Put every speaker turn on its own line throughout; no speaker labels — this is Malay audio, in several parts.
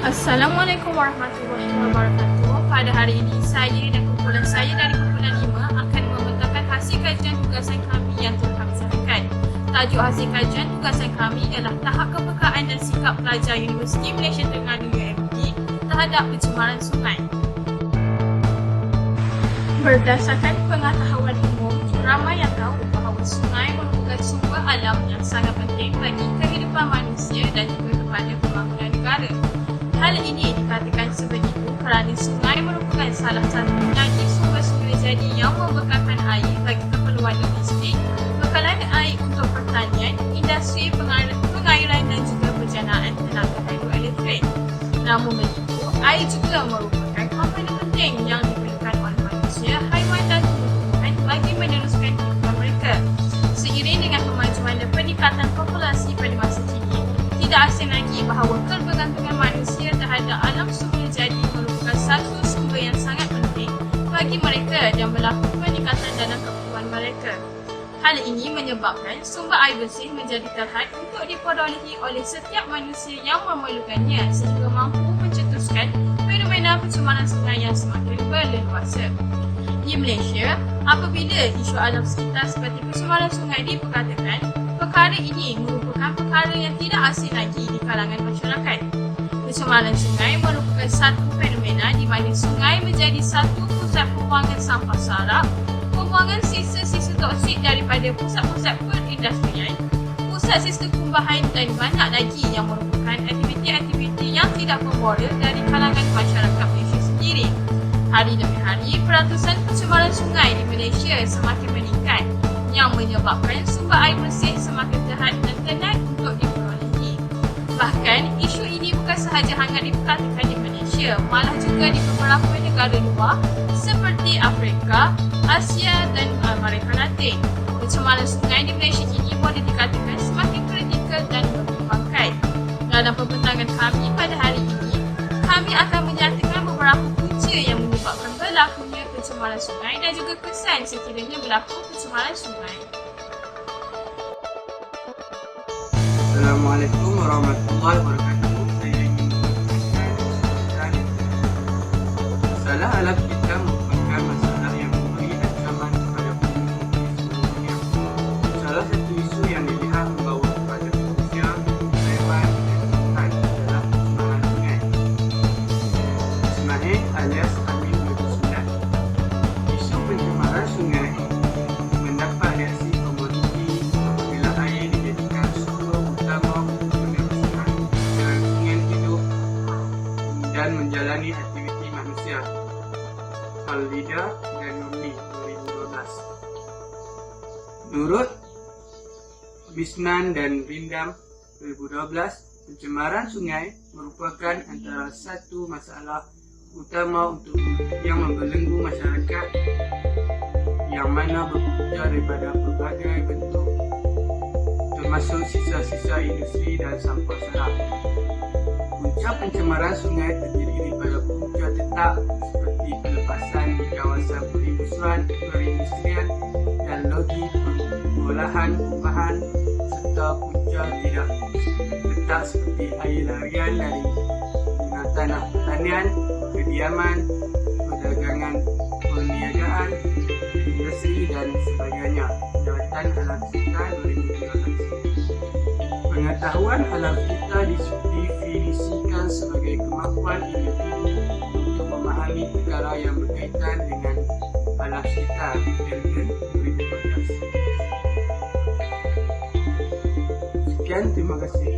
Assalamualaikum warahmatullahi wabarakatuh. Pada hari ini, saya dan kumpulan saya dari kumpulan 5 akan membentangkan hasil kajian tugasan kami yang telah kami sampaikan. Tajuk hasil kajian tugasan kami ialah tahap kepekaan dan sikap pelajar Universiti Malaysia Terengganu UMT terhadap pencemaran sungai. Berdasarkan pengetahuan umum, ramai yang tahu bahawa sungai merupakan sumber alam yang sangat penting bagi kehidupan manusia dan juga kepada pembangunan negara. Hal ini dikatakan sebegitu kerana sungai merupakan salah satu lagi sumber-sumber jadi yang membekalkan air bagi keperluan domestik, bekalan air untuk pertanian, industri pengairan dan juga penjanaan tenaga hidroelektrik. Namun begitu, air juga merupakan komponen penting yang diperlukan oleh manusia, haiwan dan tumbuh-tumbuhan bagi meneruskan kehidupan mereka. Seiring dengan kemajuan dan peningkatan populasi pada masa kini, tidak asing lagi bahawa kebergantungan manusia terhadap alam sumber jadi merupakan satu sumber yang sangat penting bagi mereka dan berlaku peningkatan dalam keperluan mereka. Hal ini menyebabkan sumber air bersih menjadi terhad untuk diperolehi oleh setiap manusia yang memerlukannya sehingga mampu mencetuskan fenomena pencemaran sungai yang semakin berleluasa. Di Malaysia, apabila isu alam sekitar seperti pencemaran sungai diperkatakan, perkara ini merupakan perkara yang tidak asing lagi di kalangan masyarakat. Pencemaran sungai merupakan satu fenomena di mana sungai menjadi satu pusat pembuangan sampah sarap, pembuangan sisa-sisa toksik daripada pusat-pusat perindustrian, pusat sistem kumbahan dan banyak lagi yang merupakan aktiviti-aktiviti yang tidak bermoral dari kalangan masyarakat Malaysia sendiri. Hari demi hari, peratusan pencemaran sungai di Malaysia semakin meningkat yang menyebabkan sumber air bersih semakin terhad dan tenat untuk diperolehi. Bahkan, isu ini bukan sahaja hangat diperkatakan di Malaysia, malah juga di beberapa negara luar seperti Afrika, Asia dan Amerika Latin. Pencemaran sungai di Malaysia kini boleh dikatakan semakin kritikal dan berbangkai. Dalam pembentangan kami pada hari ini, kami akan menyatakan beberapa punca yang menyebabkan berlakunya pencemaran sungai dan juga kesan sekiranya berlaku pencemaran sungai.
Assalamualaikum warahmatullahi wabarakatuh. Saya ingin menjelaskan masalah alam kita merupakan masalah yang memberi ancaman kepada penduduk di seluruh dunia. Salah satu isu yang dilihat membawa kepada manusia, haiwan dan tumbuhan adalah pencemaran sungai. Ismail alias Amin 2009. Isu pencemaran sungai mendapat reaksi komoditi apabila air dijadikan sumber utama untuk penerusan kelangsungan hidup dan menjalani aktiviti manusia. Al-Lida dan Nurli 2012. Menurut Bisnan dan Rindam 2012, pencemaran sungai merupakan antara satu masalah utama untuk yang membelenggu masyarakat yang mana berpunca daripada pelbagai bentuk termasuk sisa-sisa industri dan sampah sarap. Punca pencemaran sungai terdiri daripada punca tetap seperti pelepasan di kawasan perindustrian dan logi pengolahan kumbahan serta punca tidak tetap seperti air larian dari tanah pertanian, kediaman, perdagangan, perniagaan, industri dan sebagainya. Jawatan Alam Sekitar 2012. Pengetahuan alam sekitar didefinisikan sebagai kemampuan individu untuk memahami perkara yang berkaitan dengan alam sekitar. Elgin 2012. Sekian, terima kasih.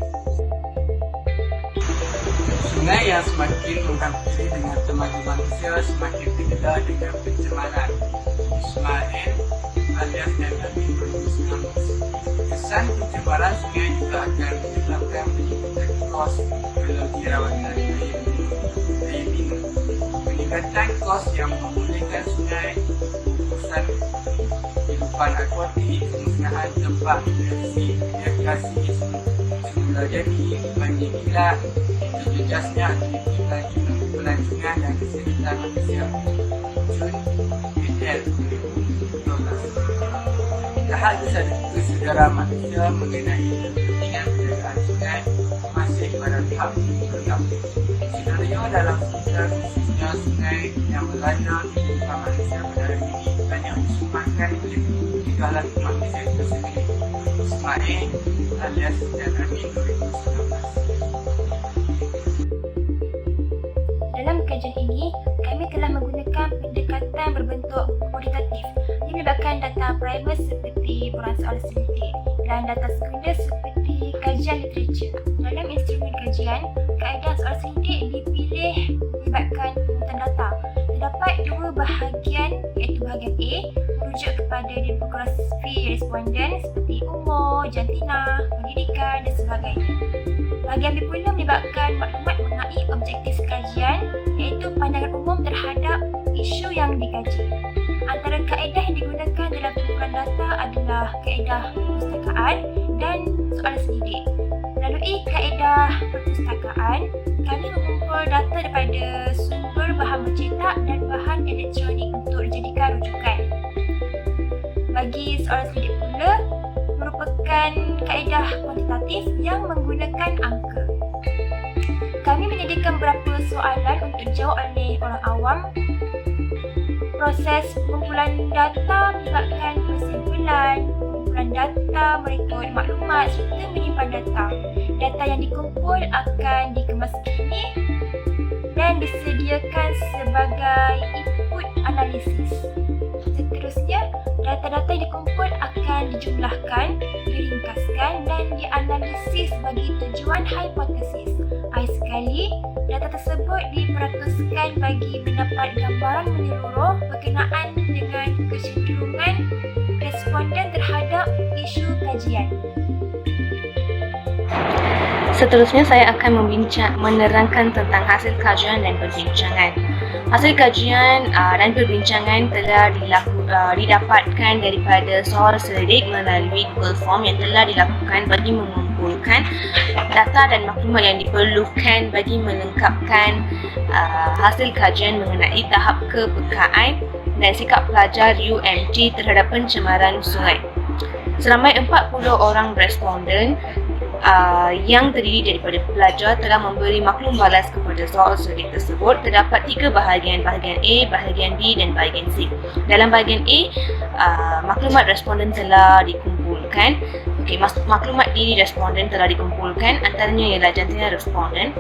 Sungai yang semakin menghampiri dengan teman manusia semakin terdedah dengan pencemaran. Ismail alias Nabi 2019. Kesan pencemaran sungai juga akan menyebabkan peningkatan kos geologi rawatan air minum. Peningkatan kos yang membolehkan sungai urusan kehidupan akuatik, kemusnahan tempat irigasi semula jadi bagi kilat, terjejasnya aktiviti pelancongan dan kesihatan manusia. Jun BL 2012. Tahap kesedaran manusia mengenai kepentingan penjagaan sungai masih pada tahap berlaku. dalam sekitar khususnya sungai yang melanda kehidupan manusia pada hari ini banyak disebabkan oleh tiga alat manusia itu sendiri. Ismail alias dan Amin 2019.
Dalam kajian ini, kami telah menggunakan pendekatan berbentuk kualitatif yang melibatkan data primer seperti borang soal selidik dan data sekunder seperti kajian literatur. Dalam instrumen kajian, kaedah soal selidik dipilih melibatkan pemungutan data. Terdapat dua bahagian, iaitu bahagian A merujuk kepada demografi responden seperti umur, jantina, pendidikan dan sebagainya. Bahagian B pula melibatkan maklumat mengenai objektif kajian, iaitu pandangan umum terhadap isu yang dikaji. Antara kaedah yang digunakan dalam pengumpulan data adalah kaedah perpustakaan dan soalan selidik. Melalui kaedah perpustakaan, kami mengumpul data daripada sumber bahan bercetak dan bahan elektronik untuk dijadikan rujukan. Bagi soalan selidik pula, merupakan kaedah kuantitatif yang menggunakan angka. Kami menyediakan beberapa soalan untuk dijawab oleh orang awam. Proses pengumpulan data melibatkan persimpulan, pengumpulan data merikut maklumat serta menyimpan data. Data yang dikumpul akan dikemas kini dan disediakan sebagai input analisis. Seterusnya, data-data yang dikumpul akan dijumlahkan, diringkaskan dan dianalisis bagi tujuan hipotesis. Akhir sekali, data tersebut diperatuskan bagi mendapat gambaran menyeluruh berkenaan dengan kecenderungan responden terhadap isu kajian.
Seterusnya saya akan menerangkan tentang hasil kajian dan perbincangan. Hasil kajian dan perbincangan telah didapatkan daripada soal selidik melalui Google Form yang telah dilakukan bagi mengumpulkan data dan maklumat yang diperlukan bagi melengkapkan hasil kajian mengenai tahap kepekaan dan sikap pelajar UMT terhadap pencemaran sungai. Seramai 40 orang responden yang terdiri daripada pelajar telah memberi maklum balas kepada soal selidik tersebut. Terdapat 3 bahagian, bahagian A, bahagian B dan bahagian C. Dalam bahagian A, maklumat responden telah dikumpulkan. Maklumat diri responden telah dikumpulkan, antaranya ialah jantina responden.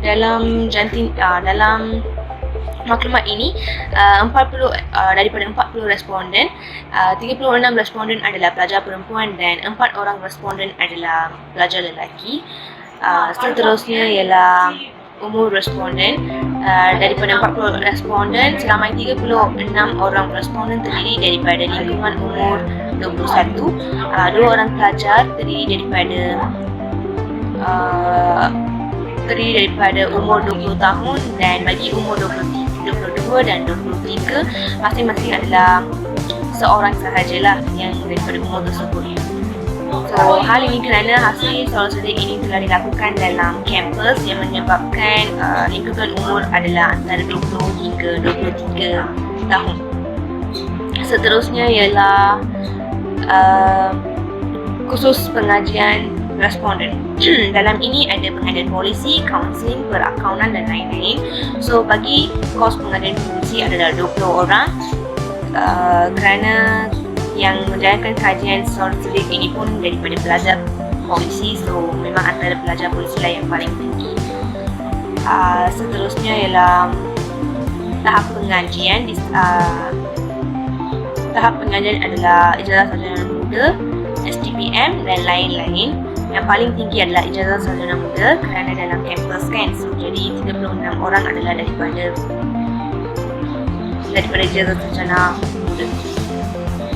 Dalam maklumat ini, 40 daripada 40 responden, 36 responden adalah pelajar perempuan dan 4 orang responden adalah pelajar lelaki. Seterusnya ialah umur responden. Daripada 40 responden, seramai 36 orang responden terdiri daripada lingkungan umur 21, 2 orang pelajar terdiri daripada umur 20 tahun dan bagi umur 22 dan 23 masing-masing adalah seorang sahajalah yang daripada umur tersebut. So, hal ini kerana hasil soal selidik ini telah dilakukan dalam kampus yang menyebabkan lingkungan umur adalah antara 20 hingga 23 tahun. Seterusnya ialah khusus pengajian responden. Dalam ini ada pengajian polisi, kaunseling, perakaunan dan lain-lain. So, bagi kos pengajian polisi adalah 20 orang. Kerana yang menjalankan kajian soal selidik ini pun daripada pelajar polisi, so memang antara pelajar polisi lah yang paling tinggi. Seterusnya ialah tahap pengajian. Tahap pengajian adalah ijazah sarjana muda, STPM dan lain-lain. Yang paling tinggi adalah ijazah sarjana muda kerana dalam kampus kan, so jadi 36 orang adalah daripada ijazah sarjana muda.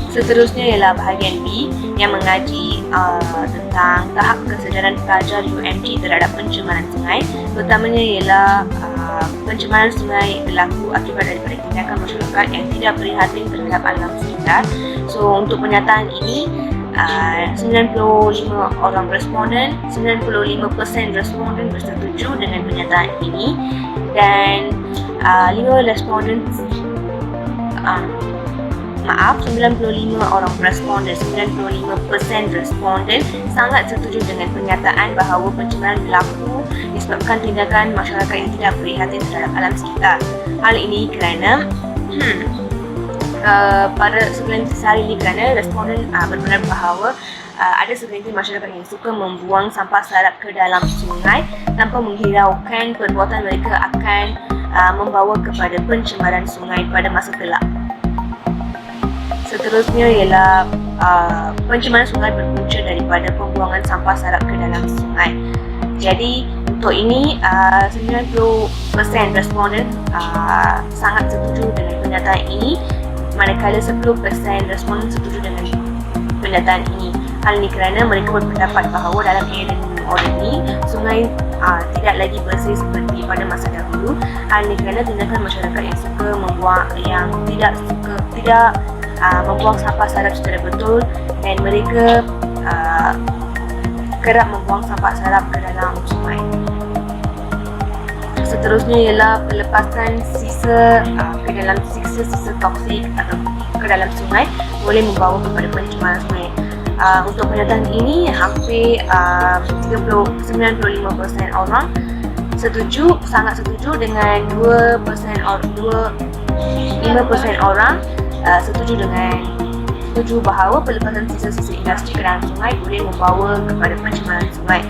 Seterusnya ialah bahagian B yang mengaji tentang tahap kesedaran pelajar UMT terhadap pencemaran sungai. Pertamanya ialah pencemaran sungai berlaku akibat daripada tindakan masyarakat yang tidak prihatin terhadap alam sekitar. So, untuk pernyataan ini 95 orang responden, 95% responden bersetuju dengan pernyataan ini dan 5 responden 95 orang responden, 95% responden sangat setuju dengan pernyataan bahawa pencemaran berlaku disebabkan tindakan masyarakat yang tidak prihatin terhadap alam sekitar. Hal ini kerana pada segelintir sehari ini kerana responden berpendapat bahawa ada segelintir masyarakat yang suka membuang sampah sarap ke dalam sungai tanpa menghiraukan perbuatan mereka akan membawa kepada pencemaran sungai pada masa kelak. Seterusnya ialah pencemaran sungai berpunca daripada pembuangan sampah sarap ke dalam sungai. Jadi untuk ini 90% responden sangat setuju dengan pernyataan ini, manakala 10% responden setuju dengan pernyataan ini. Hal ini kerana mereka berpendapat bahawa dalam era moden ini sungai tidak lagi bersih seperti pada masa dahulu. Hal ini kerana tindakan masyarakat yang tidak membuang sampah sarap secara betul dan mereka kerap membuang sampah sarap ke dalam sungai. Seterusnya ialah pelepasan sisa ke dalam sisa toksik atau ke dalam sungai boleh membawa kepada pencemaran sungai. Untuk pernyataan ini hampir 95% orang sangat setuju dengan 5% orang setuju bahawa pelepasan sisa-sisa industri ke dalam sungai boleh membawa kepada pencemaran sungai.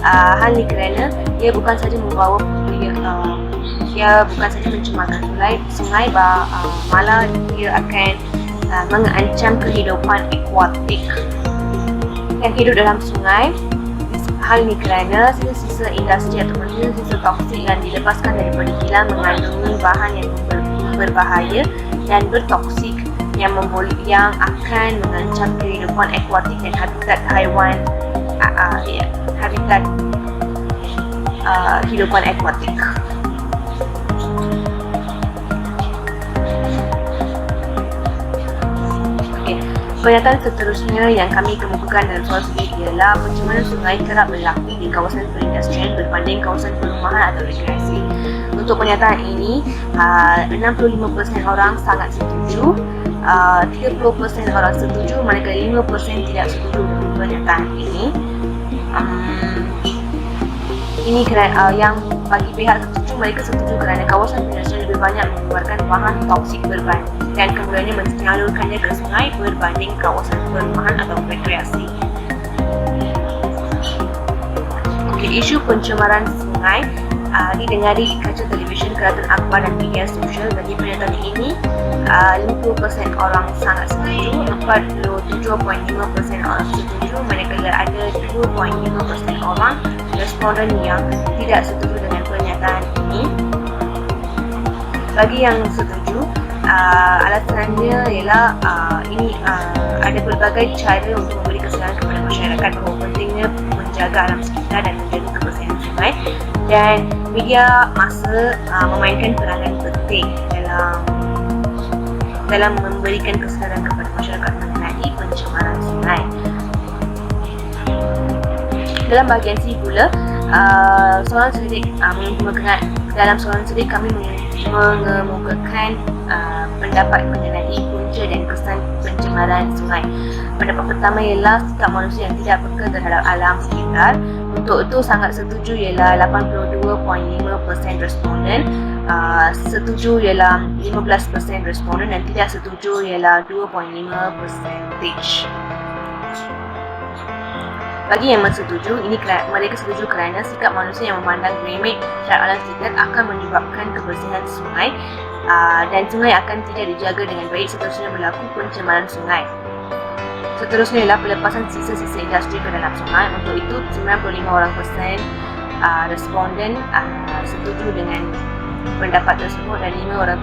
Hal ini kerana ia bukan sahaja mencemarkan sungai, malah ia akan mengancam kehidupan akuatik yang hidup dalam sungai. Hal ini kerana sisa-sisa industri ataupun sisa toksik yang dilepaskan daripada kilang mengandungi bahan yang berbahaya dan bertoksik yang akan mengancam kehidupan akuatik dan habitat haiwan, habitat kehidupan akuatik. Pernyataan seterusnya yang kami kemukakan dalam soal sendiri ialah pencemaran sungai kerap berlaku di kawasan perindustrian berbanding kawasan perumahan atau rekreasi. Untuk pernyataan ini, 65% orang sangat setuju, 30% orang setuju, manakala 5% tidak setuju dengan pernyataan ini. Ini kerana yang bagi pihak setuju, mereka setuju kerana kawasan perindustrian lebih banyak mengeluarkan bahan toksik berbanding dan kemudiannya menyalurkannya ke sungai berbanding kawasan perumahan atau rekreasi. Isu pencemaran sungai didengari di kaca televisyen, kerajaan akhbar dan media sosial. Bagi pernyataan ini, 50% orang sangat setuju, 47.5% orang setuju, manakala ada 2.5% orang responden yang tidak setuju dengan pernyataan ini. Bagi yang setuju, alasannya ialah ada pelbagai cara untuk memberi kesedaran kepada masyarakat bahawa pentingnya menjaga alam sekitar dan menjaga kebersihan sungai, dan media massa memainkan peranan penting dalam memberikan kesedaran kepada masyarakat mengenai pencemaran sungai. Dalam bahagian C pula, soalan sedik dalam soalan sedik kami mengemukakan pendapat mengenai punca dan kesan pencemaran sungai. Pendapat pertama ialah sikap manusia yang tidak peka terhadap alam sekitar. Untuk itu sangat setuju ialah 82.5% responden, setuju ialah 15% responden dan tidak setuju ialah 2.5%. Bagi yang setuju, mereka setuju kerana sikap manusia yang memandang remeh terhadap alam sekitar akan menyebabkan kebersihan sungai dan sungai akan tidak dijaga dengan baik. Seterusnya berlaku pencemaran sungai. Seterusnya ialah pelepasan sisa-sisa industri ke dalam sungai. Untuk itu 95% responden setuju dengan pendapat tersebut dan 5%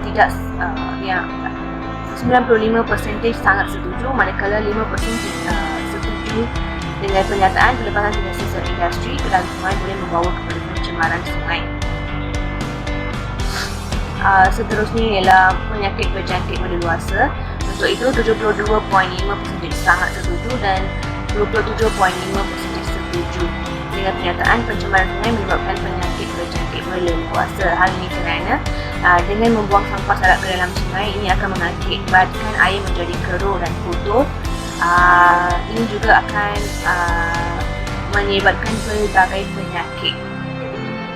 tidak 95% sangat setuju, manakala 5% setuju dengan pernyataan pelepasan sisa industri ke dalam sungai boleh membawa kepada pencemaran sungai. Seterusnya ialah penyakit berjangkit berleluasa. Untuk itu 72.5% sangat setuju dan 27.5% setuju dengan pernyataan pencemaran sungai menyebabkan penyakit berjangkit penyakit melela kuasa. Hal ini kerana dengan membuang sampah sarap ke dalam sungai, ini akan mengakibatkan air menjadi keruh dan kotor. Ini juga akan menyebabkan pelbagai penyakit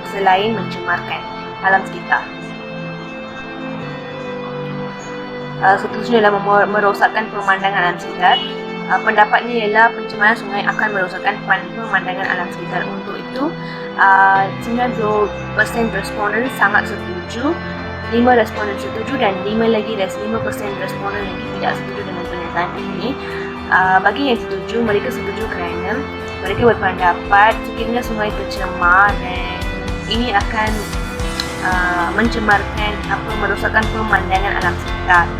selain mencemarkan alam sekitar. Seterusnya adalah merosakkan pemandangan alam sekitar. Pendapatnya ialah pencemaran sungai akan merosakkan pemandangan alam sekitar. Untuk itu, 90% responden sangat setuju, 5 responden setuju dan 5% responden lagi tidak setuju dengan pernyataan ini. Bagi yang setuju, mereka setuju kerana mereka berpendapat sekiranya sungai tercemar dan ini akan mencemarkan merosakkan pemandangan alam sekitar.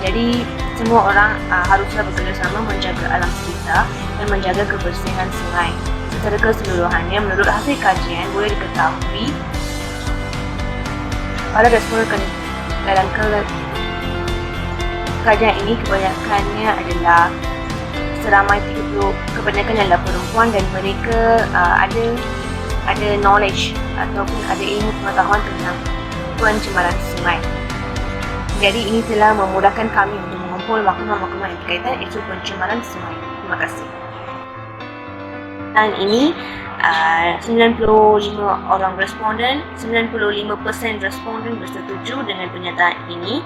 Jadi semua orang haruslah bekerjasama menjaga alam sekitar dan menjaga kebersihan sungai. Secara keseluruhannya, menurut hasil kajian boleh diketahui pada responden dalam kajian ini kebanyakannya adalah seramai 30, kebanyakannya adalah perempuan dan mereka ada knowledge ataupun ada ilmu pengetahuan tentang pencemaran sungai. Jadi ini telah memudahkan kami untuk mengumpul maklumat-maklumat yang berkaitan isu pencemaran sungai. Terima kasih. Dan ini 95 orang responden, 95% responden bersetuju dengan pernyataan ini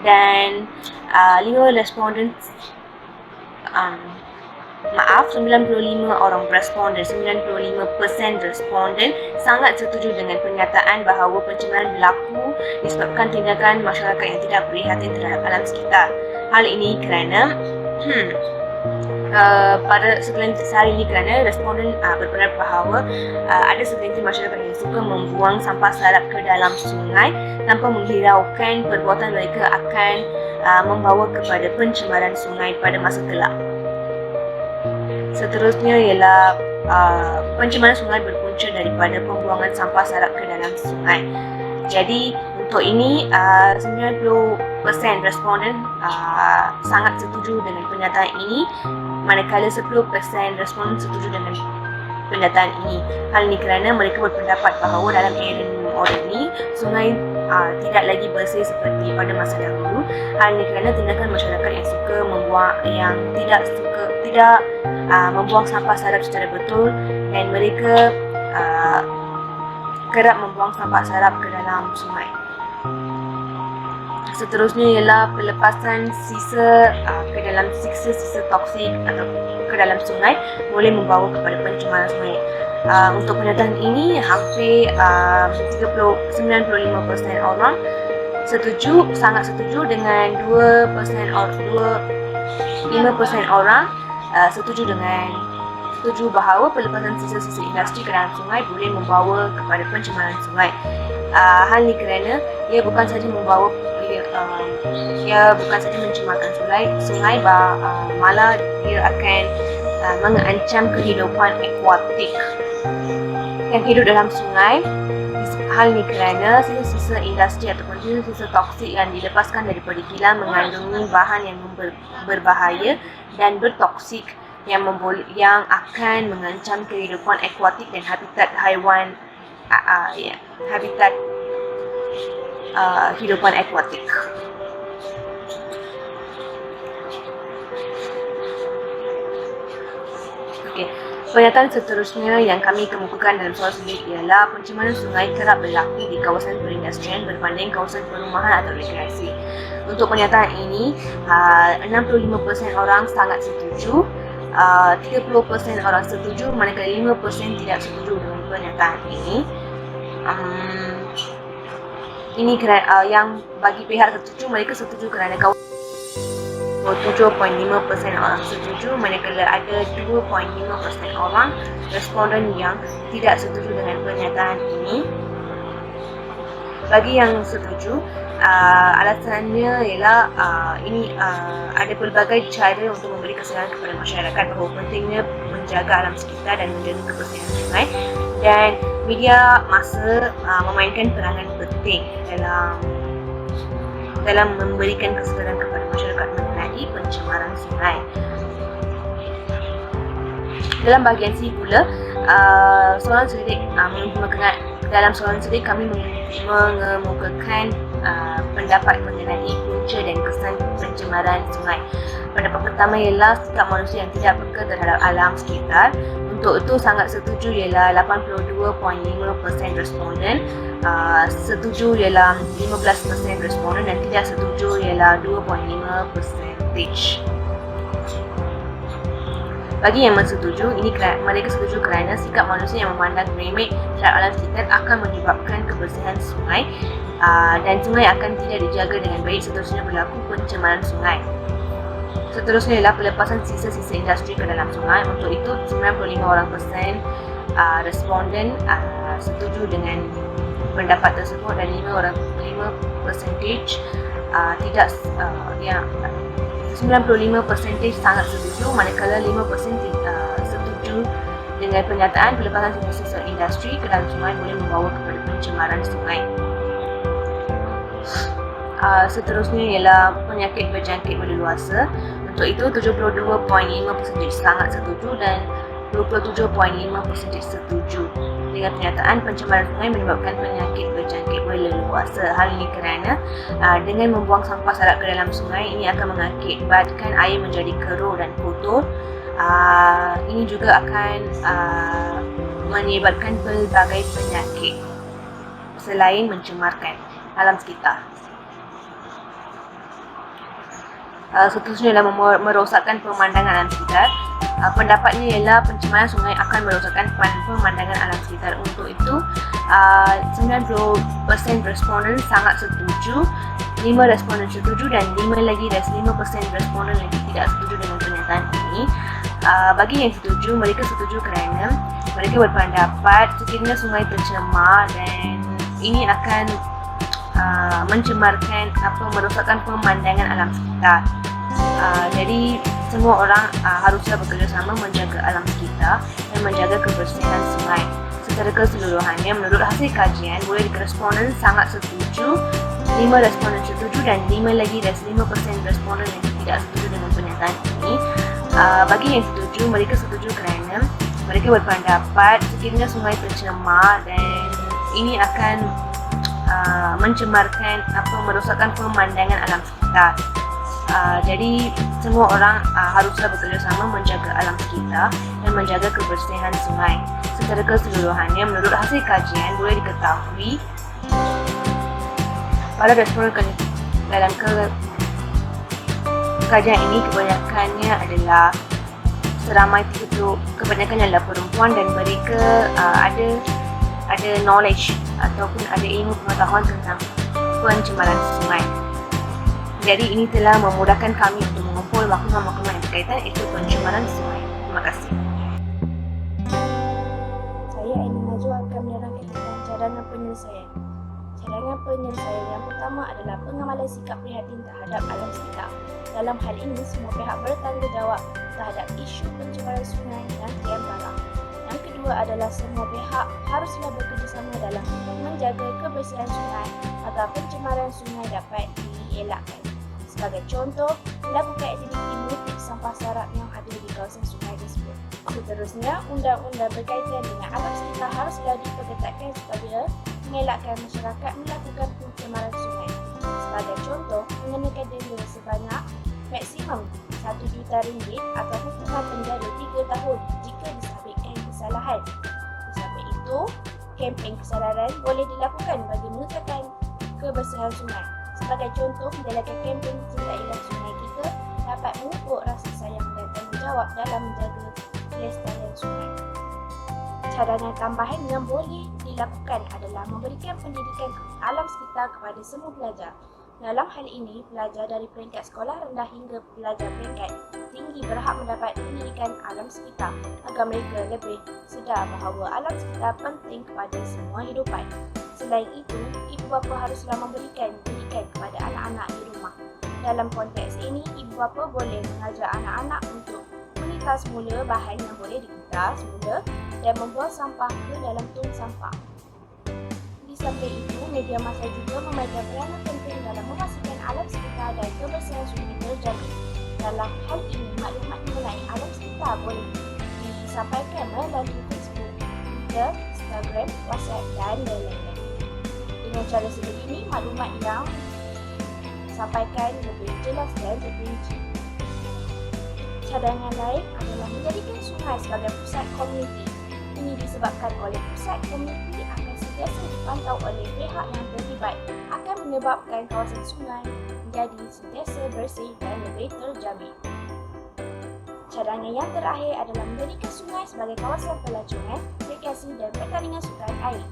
dan 5 responden 95 orang responden, 95% responden sangat setuju dengan pernyataan bahawa pencemaran berlaku disebabkan tindakan masyarakat yang tidak prihatin terhadap alam sekitar. Hal ini kerana pada segelintir hari ini kerana responden berpendapat bahawa ada segelintir masyarakat yang suka membuang sampah sarap ke dalam sungai tanpa menghiraukan perbuatan mereka akan membawa kepada pencemaran sungai pada masa kelak. Seterusnya ialah pencemaran sungai berpunca daripada pembuangan sampah sarap ke dalam sungai. Jadi untuk ini 90% responden sangat setuju dengan pernyataan ini, manakala 10% responden setuju dengan pernyataan ini. Hal ini kerana mereka berpendapat bahawa dalam era moden ini sungai tidak lagi bersih seperti pada masa dahulu. Hal ini kerana tindakan masyarakat yang tidak membuang sampah sarap secara betul dan mereka kerap membuang sampah sarap ke dalam sungai. Seterusnya ialah pelepasan sisa ke dalam sisa toksik atau ke dalam sungai boleh membawa kepada pencemaran sungai. Untuk pernyataan ini hampir 95% orang setuju, sangat setuju dengan 5% orang setuju bahawa pelepasan sisa-sisa industri ke dalam sungai boleh membawa kepada pencemaran sungai. Hal ini kerana ia bukan sahaja mencemarkan sungai, malah ia akan mengancam kehidupan akuatik yang hidup dalam sungai. Hal ini kerana sisa-sisa industri ataupun sisa-sisa toksik yang dilepaskan daripada kilang mengandungi bahan yang berbahaya dan bertoksik yang akan mengancam kehidupan akuatik dan habitat haiwan, habitat kehidupan akuatik. Okey. Pernyataan seterusnya yang kami kemukakan dalam soal sendiri ialah pencemaran sungai kerap berlaku di kawasan perindustrian berbanding kawasan perumahan atau rekreasi. Untuk pernyataan ini, 65% orang sangat setuju, 30% orang setuju, manakala 5% tidak setuju dengan pernyataan ini. Ini kerana yang bagi pihak setuju, mereka setuju kerana 7.5% orang setuju, manakala ada 2.5% orang responden yang tidak setuju dengan pernyataan ini. Bagi yang setuju, alasannya ialah ada pelbagai cara untuk memberi kesedaran kepada masyarakat bahawa pentingnya menjaga alam sekitar dan menjaga kebersihan sungai, dan media massa memainkan peranan penting dalam memberikan kesedaran kepada masyarakat mengenai pencemaran sungai. Dalam bahagian C pula, soalan selidik mengemukakan dalam soalan sendiri kami mengemukakan pendapat mengenai punca dan kesan pencemaran sungai. Pendapat pertama ialah sikap manusia yang tidak peka terhadap alam sekitar. Untuk itu sangat setuju ialah 82.5% responden, setuju ialah 15% responden dan tidak setuju ialah 2.5%. Bagi yang mensetuju, mereka setuju kerana sikap manusia yang memandang remeh terhadap alam sekitar akan menyebabkan kebersihan sungai dan sungai akan tidak dijaga dengan baik. Seterusnya berlaku pencemaran sungai. Seterusnya ialah pelepasan sisa-sisa industri ke dalam sungai. Untuk itu 95% responden setuju dengan pendapat tersebut dan 5% tidak 95% sangat setuju, manakala 5% setuju dengan pernyataan pelepasan sisa-sisa industri ke dalam sungai boleh membawa kepada pencemaran sungai. Seterusnya ialah penyakit berjangkit berleluasa. Untuk itu 72.5% sangat setuju dan 27.5% setuju dengan pernyataan pencemaran sungai menyebabkan penyakit berjangkit berleluasa. Hal ini kerana dengan membuang sampah sarap ke dalam sungai, ini akan mengakibatkan air menjadi keruh dan kotor. Ini juga akan menyebabkan pelbagai penyakit selain mencemarkan alam sekitar. Seterusnya ialah merosakkan pemandangan alam sekitar. Pendapatnya ialah pencemaran sungai akan merosakkan pemandangan alam sekitar. Untuk itu 90% responden sangat setuju, 5 responden setuju dan 5% responden lagi tidak setuju dengan pernyataan ini. Bagi yang setuju, mereka setuju kerana mereka berpendapat sekiranya sungai tercemar dan ini akan mencemarkan merosakkan pemandangan alam sekitar. Jadi semua orang haruslah bekerjasama menjaga alam sekitar dan menjaga kebersihan sungai. Secara keseluruhannya, menurut hasil kajian, boleh responden sangat setuju, 5 responden setuju dan 5% responden yang tidak setuju dengan pernyataan ini. Bagi yang setuju, mereka setuju kerana mereka berpendapat sekiranya sungai tercemar dan ini akan mencemarkan merosakkan pemandangan alam sekitar. Jadi semua orang haruslah bekerjasama menjaga alam sekitar dan menjaga kebersihan sungai. Secara keseluruhannya, menurut hasil kajian boleh diketahui pada responden dalam kajian ini kebanyakannya adalah seramai 30, kebanyakannya adalah perempuan dan mereka ada knowledge ataupun ada ilmu pengetahuan tentang pencemaran sungai. Jadi ini telah memudahkan kami untuk mengumpul maklumat-maklumat yang berkaitan isu pencemaran sungai. Terima kasih.
Saya Aini Najwa akan menerangkan tentang cadangan penyelesaian. Cadangan penyelesaian yang pertama adalah pengamalan sikap prihatin terhadap alam sekitar. Dalam hal ini, semua pihak bertanggungjawab terhadap isu pencemaran sungai dan kian barang. Yang kedua adalah semua pihak haruslah bekerjasama dalam menjaga kebersihan sungai agar pencemaran sungai dapat dielakkan. Sebagai contoh, melakukan aktiviti mengutip sampah sarap yang ada di kawasan sungai tersebut. Seterusnya, undang-undang berkaitan dengan alam sekitar haruslah diperketatkan supaya mengelakkan masyarakat melakukan pencemaran sungai. Sebagai contoh, mengenakan denda sebanyak maksimum RM1 juta atau hukuman penjara 3 tahun jika disabitkan kesalahan. Di samping itu, kempen kesedaran boleh dilakukan bagi mengekalkan kebersihan sungai. Sebagai contoh, menjalankan kempen Cintailah Sungai Kita dapat memupuk rasa sayang dan tanggungjawab dalam menjaga kelestarian sungai. Cadangan tambahan yang boleh dilakukan adalah memberikan pendidikan alam sekitar kepada semua pelajar. Dalam hal ini, pelajar dari peringkat sekolah rendah hingga pelajar peringkat tinggi berhak mendapat pendidikan alam sekitar agar mereka lebih sedar bahawa alam sekitar penting kepada semua hidupan. Selain itu, ibu bapa haruslah memberikan pendidikan kepada anak-anak di rumah. Dalam konteks ini, ibu bapa boleh mengajar anak-anak untuk menita semula bahan yang boleh dikita semula dan membuang sampah ke dalam tong sampah. Di samping itu, media massa juga memainkan peranan penting dalam memastikan alam sekitar dan kebersihan sungai terjaga. Dalam hal ini, maklumat mengenai alam sekitar boleh disampaikan melalui Facebook, Twitter, Instagram, WhatsApp dan lain-lain. Dengan cara seperti ini, maklumat yang disampaikan lebih jelas dan terperinci. Cadangan lain adalah menjadikan sungai sebagai pusat komuniti. Ini disebabkan oleh pusat komuniti akan sentiasa dipantau oleh pihak yang terlibat, akan menyebabkan kawasan sungai menjadi sentiasa bersih dan lebih terjamin. Cadangan yang terakhir adalah menjadikan sungai sebagai kawasan pelancongan, rekreasi dan pertandingan sukan air.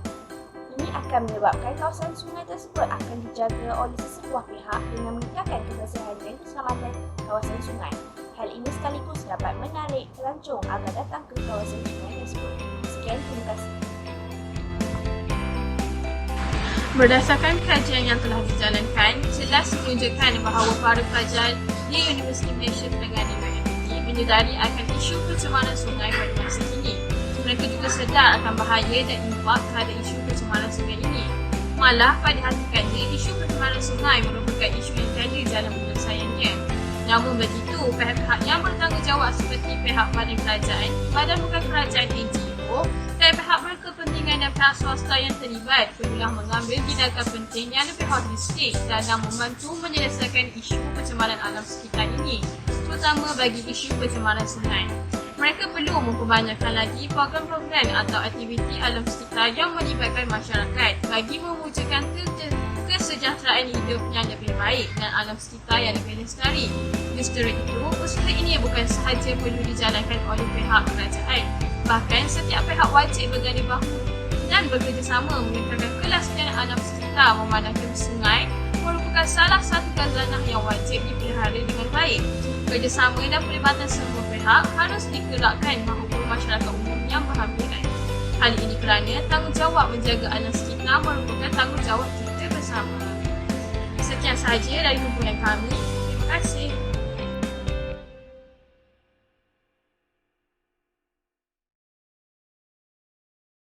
Ini akan menyebabkan kawasan sungai tersebut akan dijaga oleh sesebuah pihak dengan meningkatkan kebersihan dan keselamatan kawasan sungai. Hal ini sekaligus dapat menarik pelancong agar datang ke kawasan sungai tersebut. Sekian, terima kasih.
Berdasarkan kajian yang telah dijalankan, jelas menunjukkan bahawa para pelajar di Universiti Malaysia Terengganu UMT menyedari akan isu pencemaran sungai pada masa kini. Mereka juga sedar akan bahaya dan impak terhadap isu pencemaran sungai ini. Malah pada hakikatnya, isu pencemaran sungai merupakan isu yang tiada jalan penyelesaiannya. Namun begitu, pihak-pihak yang bertanggungjawab seperti pihak badan kerajaan, badan bukan kerajaan NGO dan pihak berkepentingan dan pihak swasta yang terlibat perlulah mengambil tindakan penting yang lebih holistik dalam membantu menyelesaikan isu pencemaran alam sekitar ini, terutama bagi isu pencemaran sungai. Mereka perlu memperbanyakkan lagi program-program atau aktiviti alam sekitar yang melibatkan masyarakat bagi mewujudkan kesejahteraan hidup yang lebih baik dan alam sekitar yang lebih lestari. Justru itu, usaha ini bukan sahaja perlu dijalankan oleh pihak kerajaan, bahkan setiap pihak wajib berganda bahu dan bekerjasama meningkatkan kelestarian alam sekitar, memandangkan sungai merupakan salah satu khazanah yang wajib dipelihara dengan baik. Kerjasama dan perlibatan semua pihak harus digerakkan maupun masyarakat umum yang berhampiran. Hal ini kerana tanggungjawab menjaga alam sekitar merupakan tanggungjawab kita bersama. Sekian sahaja dari kumpulan kami. Terima kasih.